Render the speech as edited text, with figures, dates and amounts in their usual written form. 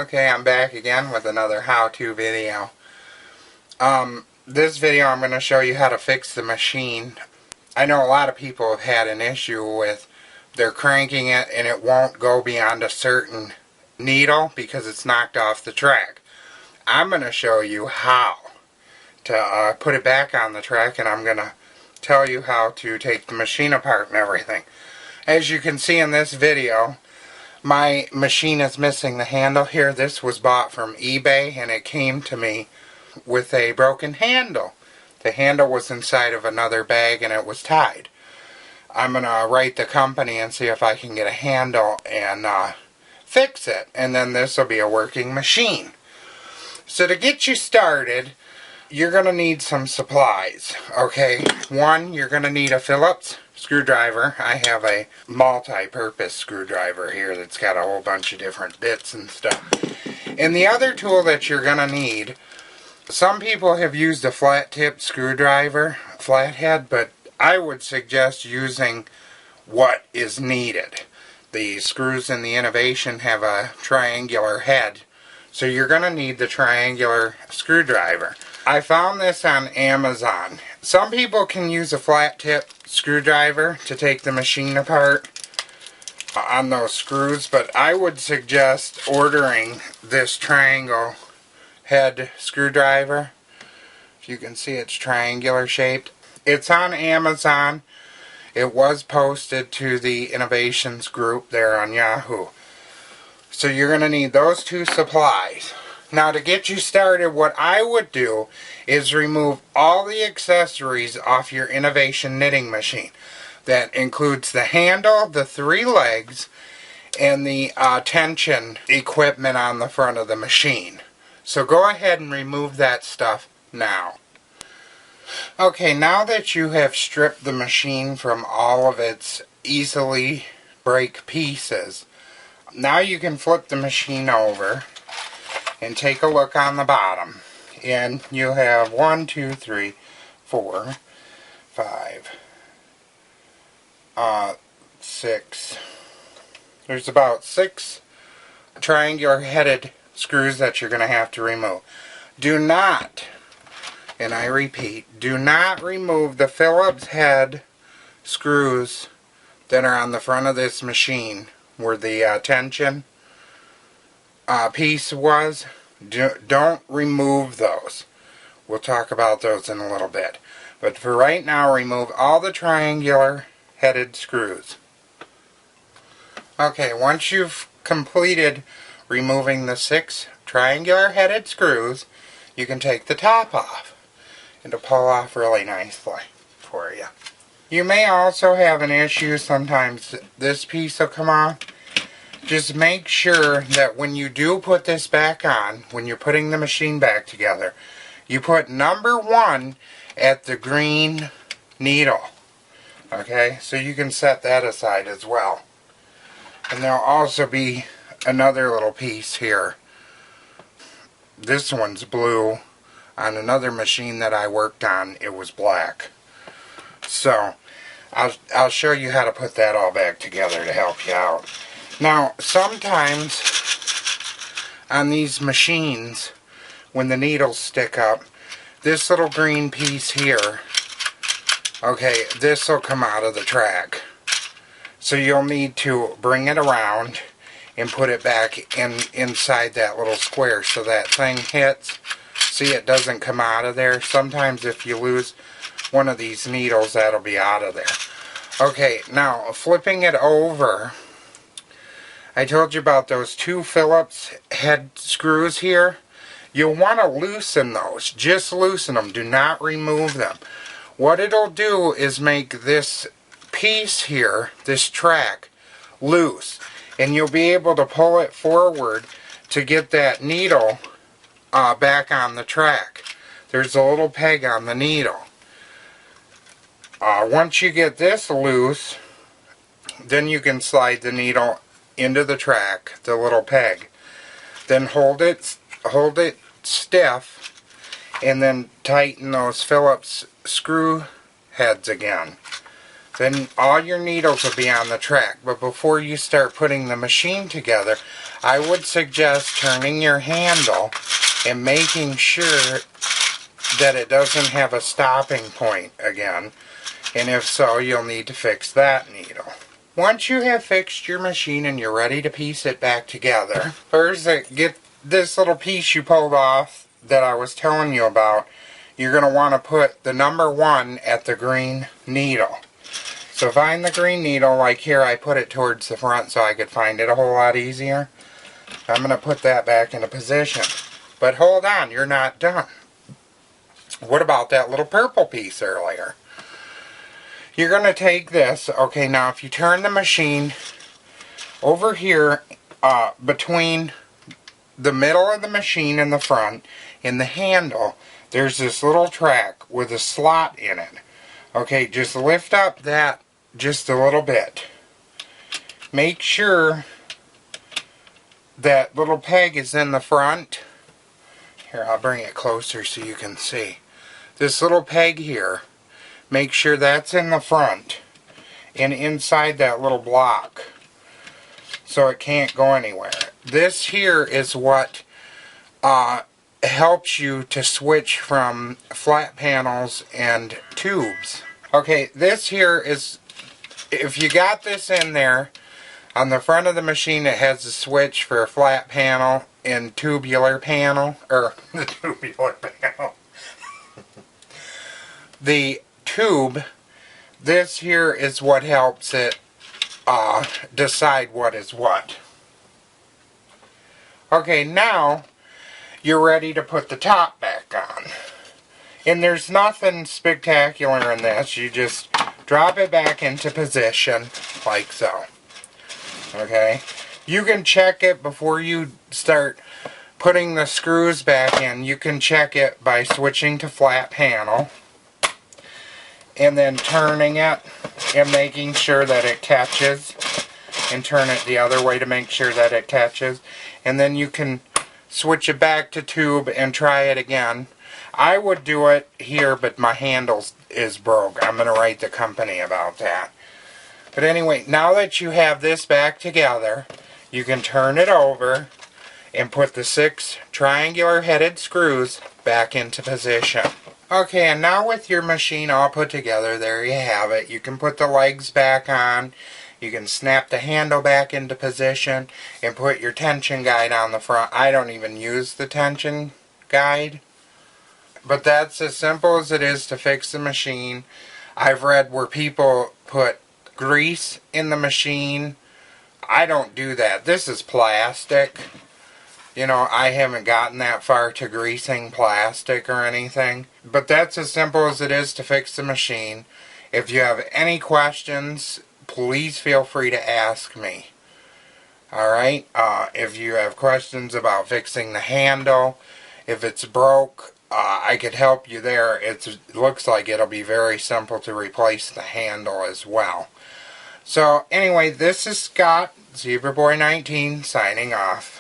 Okay, I'm back again with another how-to video. This video I'm going to show you how to fix the machine. I know a lot of people have had an issue with they're cranking it and it won't go beyond a certain needle because it's knocked off the track. I'm going to show you how to put it back on the track, and I'm going to tell you how to take the machine apart and everything. As you can see in this video, my machine is missing the handle here. This was bought from eBay and it came to me with a broken handle. The handle was inside of another bag and it was tied. I'm going to write the company and see if I can get a handle and fix it, and then this will be a working machine. So to get you started, you're going to need some supplies. Okay, one, you're going to need a Phillips screwdriver. I have a multi-purpose screwdriver here that's got a whole bunch of different bits and stuff. And the other tool that you're going to need, some people have used a flat tip screwdriver, flathead, but I would suggest using what is needed. The screws in the Innovation have a triangular head, so you're going to need the triangular screwdriver. I found this on Amazon. Some people can use a flat tip screwdriver to take the machine apart on those screws, but I would suggest ordering this triangle head screwdriver. If you can see, it's triangular shaped. It's on Amazon. It was posted to the Innovations group there on Yahoo. So you're going to need those two supplies. Now, to get you started, what I would do is remove all the accessories off your Innovation knitting machine. That includes the handle, the three legs, and the tension equipment on the front of the machine. So go ahead and remove that stuff now. Okay, now that you have stripped the machine from all of its easily break pieces, now you can flip the machine over and take a look on the bottom. And you have 1, 2, 3, 4, 5, 6. There's about 6 triangular headed screws that you're going to have to remove. Do not, and I repeat, do not remove the Phillips head screws that are on the front of this machine where the tension piece was. Don't remove those. We'll talk about those in a little bit. But for right now, remove all the triangular headed screws. Okay, once you've completed removing the 6 triangular headed screws, you can take the top off. It'll pull off really nicely for you. You may also have an issue, sometimes this piece will come off. Just make sure that when you do put this back on, when you're putting the machine back together, you put number 1 at the green needle. Okay, so you can set that aside as well. And there'll also be another little piece here. This one's blue. On another machine that I worked on, it was black. So I'll show you how to put that all back together to help you out. Now, sometimes on these machines, when the needles stick up, this little green piece here, okay, this will come out of the track. So you'll need to bring it around and put it back inside that little square so that thing hits. See, it doesn't come out of there. Sometimes if you lose one of these needles, that'll be out of there. Okay, now flipping it over, I told you about those 2 Phillips head screws here. You'll want to loosen those. Just loosen them. Do not remove them. What it'll do is make this piece here, this track, loose. And you'll be able to pull it forward to get that needle back on the track. There's a little peg on the needle. Once you get this loose, then you can slide the needle into the track, the little peg. Then hold it stiff, and then tighten those Phillips screw heads again. then all your needles will be on the track. But before you start putting the machine together, I would suggest turning your handle and making sure that it doesn't have a stopping point again. And if so, you'll need to fix that needle. Once you have fixed your machine and you're ready to piece it back together, first get this little piece you pulled off that I was telling you about. You're going to want to put the number 1 at the green needle. So find the green needle, like here I put it towards the front so I could find it a whole lot easier. I'm going to put that back into position. But hold on, you're not done. What about that little purple piece earlier? You're going to take this, okay, now if you turn the machine over here between the middle of the machine and the front, in the handle, there's this little track with a slot in it. Okay, just lift up that just a little bit. Make sure that little peg is in the front. Here, I'll bring it closer so you can see. This little peg here, make sure that's in the front and inside that little block so it can't go anywhere. This here is what helps you to switch from flat panels and tubes. Okay, this here is, if you got this in there, on the front of the machine it has a switch for a flat panel and tubular panel, or the tubular panel. The tube, this here is what helps it decide what is what. Okay, now you're ready to put the top back on. And there's nothing spectacular in this. You just drop it back into position like so. Okay? You can check it before you start putting the screws back in. You can check it by switching to flat panel and then turning it and making sure that it catches, and turn it the other way to make sure that it catches, and then you can switch it back to tube and try it again. I would do it here, but my handle is broke. I'm going to write the company about that. But anyway, now that you have this back together, you can turn it over and put the 6 triangular headed screws back into position. Okay, and now with your machine all put together, there you have it. You can put the legs back on, you can snap the handle back into position, and put your tension guide on the front. I don't even use the tension guide, but that's as simple as it is to fix the machine. I've read where people put grease in the machine. I don't do that. This is plastic. You know, I haven't gotten that far to greasing plastic or anything. But that's as simple as it is to fix the machine. If you have any questions, please feel free to ask me. Alright? If you have questions about fixing the handle, if it's broke, I could help you there. It looks like it'll be very simple to replace the handle as well. So, anyway, this is Scott, ZebraBoy19, signing off.